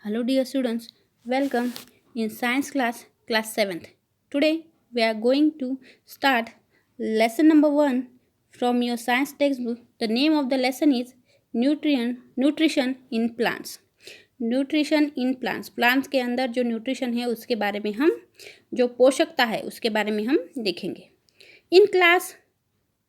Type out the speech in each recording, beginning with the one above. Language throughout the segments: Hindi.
Hello, dear students. Welcome in science class 7th. Today, we are going to start lesson number 1 from your science textbook. The name of the lesson is Nutrition in Plants. Nutrition in plants plants के अंदर जो न्यूट्रिशन है उसके बारे में हम जो पोषकता है उसके बारे में हम देखेंगे. In class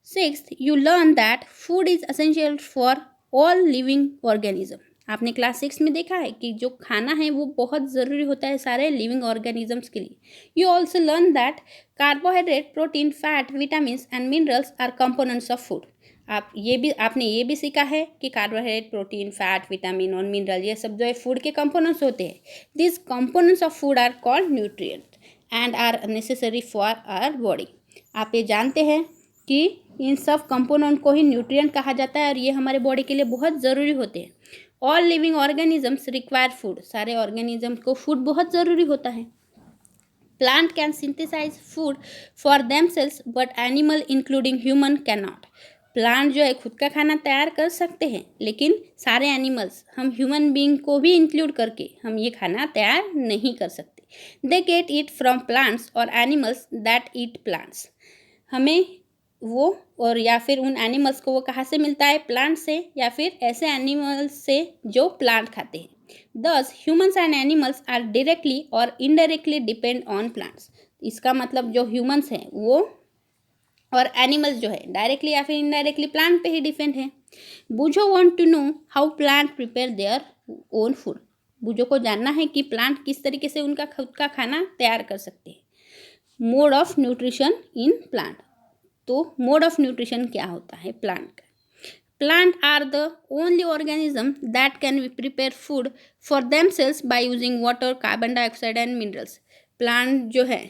6th you learn that food is essential for all living organism. आपने क्लास 6 में देखा है कि जो खाना है वो बहुत ज़रूरी होता है सारे लिविंग ऑर्गेनिजम्स के लिए. You also learn that carbohydrate, protein, fat, vitamin and minerals are components of food. आपने ये भी सीखा है कि कार्बोहाइड्रेट, प्रोटीन, फैट, विटामिन और मिनरल ये सब जो है फूड के कंपोनेंट्स होते हैं. This components of food are called nutrient and are necessary for our body. आप ये जानते हैं कि इन सब कंपोनेंट को ही न्यूट्रिएंट कहा जाता है और ये हमारे बॉडी के लिए बहुत ज़रूरी होते हैं. All living organisms require food. सारे ऑर्गेनिज्म को फूड बहुत ज़रूरी होता है. Plant can synthesize food for themselves but animal including human can not. Plant जो है खुद का खाना तैयार कर सकते हैं लेकिन सारे एनिमल्स हम ह्यूमन बीइंग को भी इंक्लूड करके हम ये खाना तैयार नहीं कर सकते. They get it from plants और एनिमल्स दैट ईट प्लांट्स. हमें वो और या फिर उन एनिमल्स को वो कहाँ से मिलता है, प्लांट से या फिर ऐसे एनिमल्स से जो प्लांट खाते हैं. Thus humans and animals are directly और इनडायरेक्टली डिपेंड ऑन प्लांट्स. इसका मतलब जो ह्यूमन्स हैं वो और एनिमल्स जो है डायरेक्टली या फिर इनडायरेक्टली प्लांट पे ही डिपेंड है. Boojho want to know how plant prepare their own food. Boojho को जानना है कि प्लांट किस तरीके से उनका खुद का खाना तैयार कर सकते हैं. Mode of nutrition in plant. तो मोड ऑफ न्यूट्रिशन क्या होता है प्लांट का. Plant are the only organism that can prepare food for themselves by using water, carbon dioxide and minerals. Plant जो है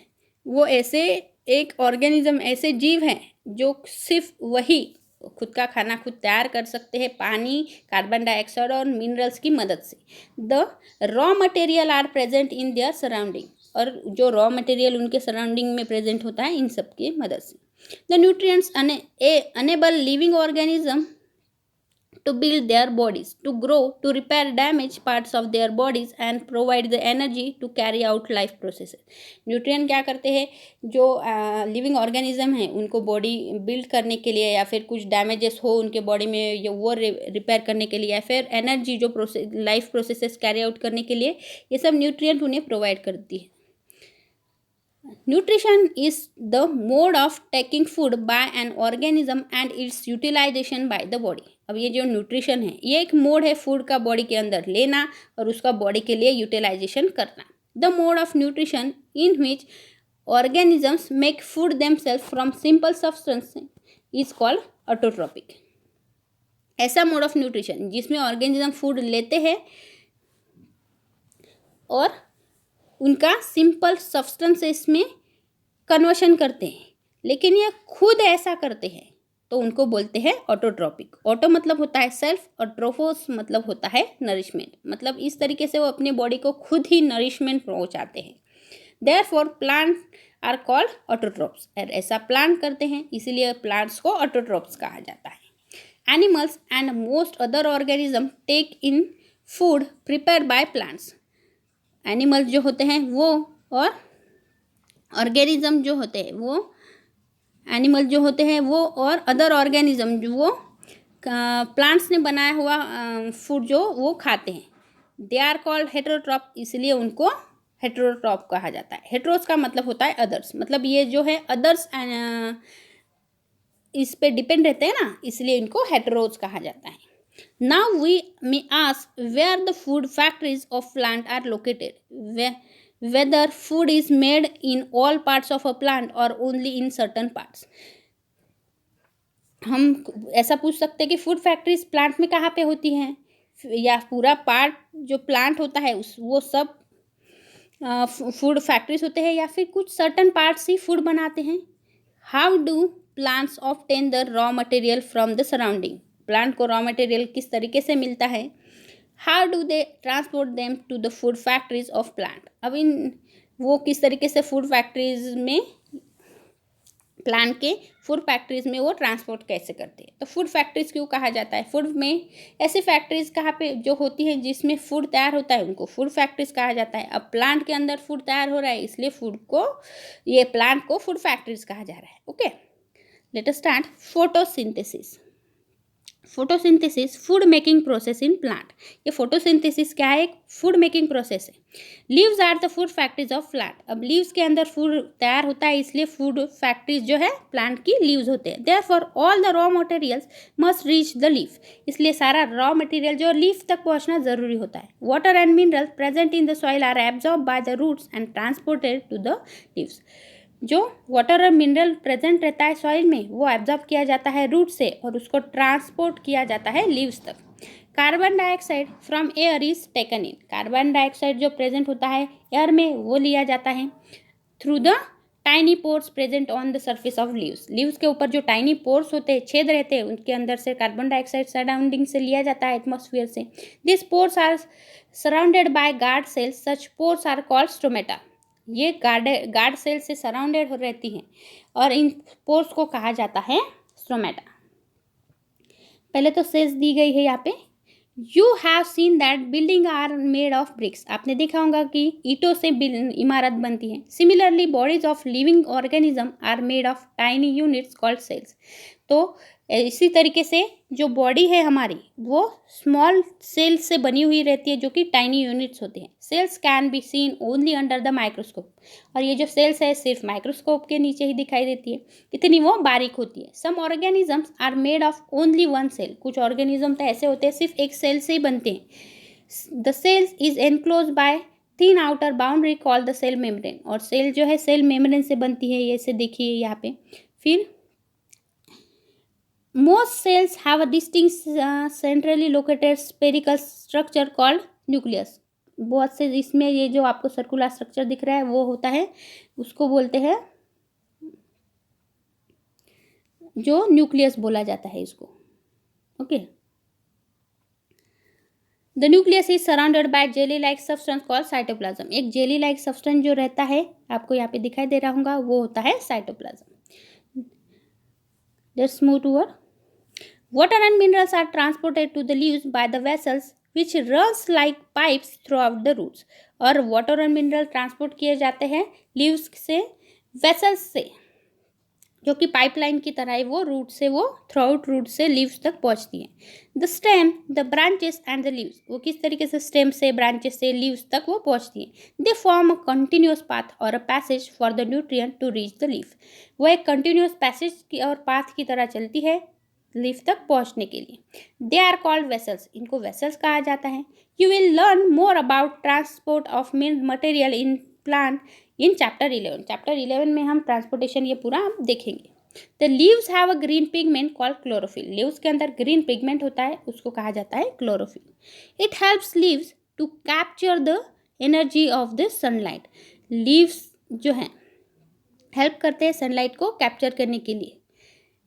वो ऐसे एक ऑर्गेनिज्म ऐसे जीव हैं जो सिर्फ वही खुद का खाना खुद तैयार कर सकते हैं पानी, कार्बन डाइऑक्साइड और मिनरल्स की मदद से. The raw material are present in their surrounding. और जो रॉ मटेरियल उनके सराउंडिंग में प्रेजेंट होता है इन सब की मदद से. The nutrients enable living organism to build their bodies, to grow, to repair damaged parts of their bodies and provide the energy to carry out life processes. Nutrient क्या करते हैं, जो लिविंग ऑर्गेनिज्म है उनको बॉडी बिल्ड करने के लिए या फिर कुछ डैमेजेस हो उनके बॉडी में या वो रिपेयर करने के लिए या फिर एनर्जी जो लाइफ प्रोसेसेस कैरी आउट करने के लिए ये सब न्यूट्रिएंट उन्हें प्रोवाइड करती है. Nutrition is the mode of taking food by an organism and its utilization by the body. अब ये जो न्यूट्रिशन है ये एक मोड है फूड का बॉडी के अंदर लेना और उसका बॉडी के लिए यूटिलाइजेशन करना. The mode of nutrition in which organisms make food themself from simple substance is called autotrophic. ऐसा मोड ऑफ न्यूट्रिशन जिसमें ऑर्गेनिज्म फूड लेते हैं और उनका सिंपल सब्सटेंसेस में कन्वर्शन करते हैं लेकिन ये खुद ऐसा करते हैं तो उनको बोलते हैं ऑटोट्रॉपिक. ऑटो मतलब होता है सेल्फ और ट्रोफोस मतलब होता है नरिशमेंट. मतलब इस तरीके से वो अपने बॉडी को खुद ही नरिशमेंट पहुंचाते हैं. Therefore plant are called autotrophs. ऐसा प्लांट करते हैं इसीलिए प्लांट्स को ऑटोट्रॉप्स कहा जाता है. Animals and most other organism take in food prepare by plants. Animals जो होते हैं वो और ऑर्गेनिज्म जो होते हैं वो एनिमल जो होते हैं वो और अदर ऑर्गेनिज्म जो वो प्लांट्स ने बनाया हुआ फूड जो वो खाते हैं. They are called heterotroph. इसलिए उनको हेटेरोट्रॉप कहा जाता है. हेटेरोस का मतलब होता है अदर्स. मतलब ये जो है अदर्स इस पे डिपेंड रहते हैं ना इसलिए इनको हेटेरोस कहा जाता है. Now we may ask where the food factories of plant are located, whether food is made in all parts of a plant or only in certain parts. हम ऐसा पूछ सकते हैं कि फूड फैक्ट्रीज प्लांट में कहाँ पे होती हैं या पूरा पार्ट जो प्लांट होता है वो सब फूड फैक्ट्रीज होते हैं या फिर कुछ सर्टन पार्ट्स ही फूड बनाते हैं. How do plants obtain the raw material from the surrounding. Plant को रॉ मटेरियल किस तरीके से मिलता है. How do they transport them to the food factories of plant. अब इन वो किस तरीके से फूड फैक्ट्रीज में प्लांट के फूड फैक्ट्रीज में वो ट्रांसपोर्ट कैसे करते हैं। तो फूड फैक्ट्रीज क्यों कहा जाता है? फूड में ऐसी फैक्ट्रीज कहाँ पे जो होती है जिसमें फूड तैयार होता है उनको फूड फैक्ट्रीज कहा जाता है। अब प्लांट के अंदर फूड तैयार हो रहा है इसलिए ये प्लांट को फूड फैक्ट्रीज कहा जा रहा है। Okay, let us start. Photosynthesis. Photosynthesis food making process in plant. ये फोटोसिंथेसिस क्या है? एक फूड मेकिंग प्रोसेस है। Leaves are the food factories of plant. अब लीव्स के अंदर फूड तैयार होता है इसलिए फूड फैक्ट्रीज जो है प्लांट की लीव्स होते हैं। Therefore all the raw materials must reach the leaf. इसलिए सारा रॉ मटेरियल जो लीफ तक पहुंचना जरूरी होता है। Water and minerals present in the soil are absorb by the roots and transported to the leaves. जो वाटर और मिनरल प्रेजेंट रहता है सॉइल में वो एब्जॉर्ब किया जाता है रूट से और उसको ट्रांसपोर्ट किया जाता है लीव्स तक। Carbon dioxide from air is taken in. Carbon dioxide जो प्रेजेंट होता है एयर में वो लिया जाता है through the tiny pores present on the surface of leaves. Leaves के ऊपर जो टाइनी पोर्स होते हैं, छेद रहते हैं, उनके अंदर से कार्बन डाइऑक्साइड सराउंडिंग से लिया जाता है एटमॉस्फेयर से। This pores are surrounded by guard cells. Such pores are called stomata. ये गार्ड सेल से सराउंडेड हो रहती हैं और इन पोर्स को कहा जाता है स्टोमेटा। पहले तो सेल्स दी गई है यहाँ पे। You have seen that building are made of bricks. आपने देखा होगा कि ईंटों से इमारत बनती है। Similarly bodies of living organism are made of tiny units called cells. तो इसी तरीके से जो बॉडी है हमारी वो स्मॉल सेल्स से बनी हुई रहती है जो कि टाइनी यूनिट्स होते हैं। Cells can be seen only under the microscope. और ये जो सेल्स है सिर्फ माइक्रोस्कोप के नीचे ही दिखाई देती है, इतनी वो बारीक होती है। Some organisms are made of only one cell. कुछ ऑर्गेनिज्म तो ऐसे होते हैं सिर्फ एक सेल से ही बनते हैं। The cells is enclose by thin outer boundary called the cell membrane. और सेल जो है सेल मेम्ब्रेन से बनती है, ये से देखिए यहाँ पे। फिर most cells have a distinct centrally located spherical structure called nucleus। बहुत से इसमें ये जो आपको सर्कुलर स्ट्रक्चर दिख रहा है वो होता है, उसको बोलते हैं, जो न्यूक्लियस बोला जाता है इसको। Okay, the nucleus is surrounded by jelly like substance called cytoplasm. एक जेली लाइक सब्सटेंस जो रहता है आपको यहाँ पे दिखाई दे रहा होगा वो होता है cytoplasm. Let's move toward. Water and minerals are transported to the leaves by the vessels which runs like pipes throughout the roots। और वाटर और मिनरल ट्रांसपोर्ट किए जाते हैं लीव्स से वेसल्स से, जो कि पाइपलाइन की तरह है। वो रूट से वो थ्रूआउट रूट से लीव्स तक पहुंचती है। The stem, the branches and the leaves. वो किस तरीके से स्टेम से, ब्रांचेस से लीव्स तक वो पहुंचती हैं। They form a continuous path और a passage for the nutrient to reach the leaf. वो एक कंटिन्यूस पैसेज और पाथ की तरह चलती है लीफ तक पहुंचने के लिए। They are called vessels. इनको वेसल्स कहा जाता है। You will learn more about transport of material in plant in chapter 11। Chapter 11 में हम ट्रांसपोर्टेशन ये पूरा हम देखेंगे। The leaves have a green pigment called chlorophyll. Leaves के अंदर ग्रीन पिगमेंट होता है, उसको कहा जाता है chlorophyll. It helps leaves to capture the energy of the sunlight. Leaves जो है हेल्प करते हैं सनलाइट को कैप्चर करने के लिए।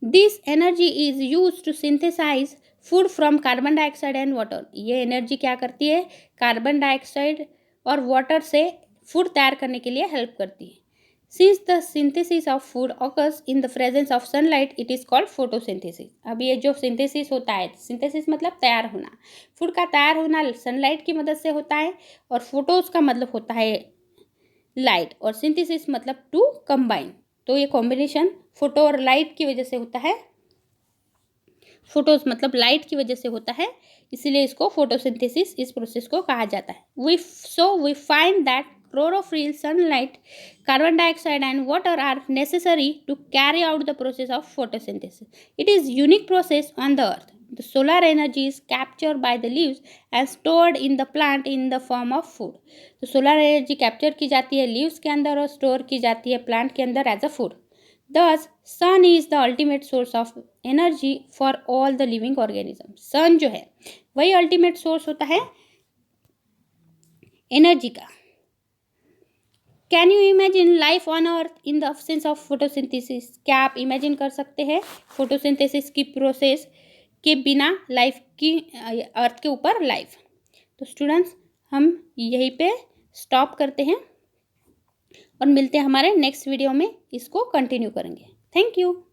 This energy is used to synthesize food from carbon dioxide and water। ये एनर्जी क्या करती है? कार्बन डाइऑक्साइड और वाटर से फूड तैयार करने के लिए हेल्प करती है। Since the synthesis of food occurs in the presence of sunlight, it is called photosynthesis। अब ये जो सिंथेसिस होता है, सिंथेसिस मतलब तैयार होना, फूड का तैयार होना सनलाइट की मदद से होता है। और फोटोज का मतलब होता है लाइट और सिंथेसिस मतलब टू कंबाइन। तो ये कॉम्बिनेशन फोटो और लाइट की वजह से होता है। फोटोज मतलब लाइट की वजह से होता है, इसीलिए इसको फोटोसिंथेसिस इस प्रोसेस को कहा जाता है। We find that chlorophyll, sunlight, carbon dioxide and water are necessary to carry out the process of photosynthesis. It is unique process on the earth. The solar energy is captured by the leaves and stored in the plant in the form of food। तो सोलर एनर्जी कैप्चर की जाती है लीव्स के अंदर और स्टोर की जाती है प्लांट के अंदर as a food. Thus, sun is the ultimate source of energy for all the living organisms। सन जो है वही अल्टीमेट सोर्स होता है एनर्जी का। Can you imagine life on earth in the absence of photosynthesis? क्या आप इमेजिन कर सकते हैं फोटोसिंथेसिस की प्रोसेस के बिना लाइफ की, अर्थ के ऊपर लाइफ? तो स्टूडेंट्स हम यहीं पे स्टॉप करते हैं और मिलते हैं हमारे नेक्स्ट वीडियो में, इसको कंटिन्यू करेंगे। Thank you.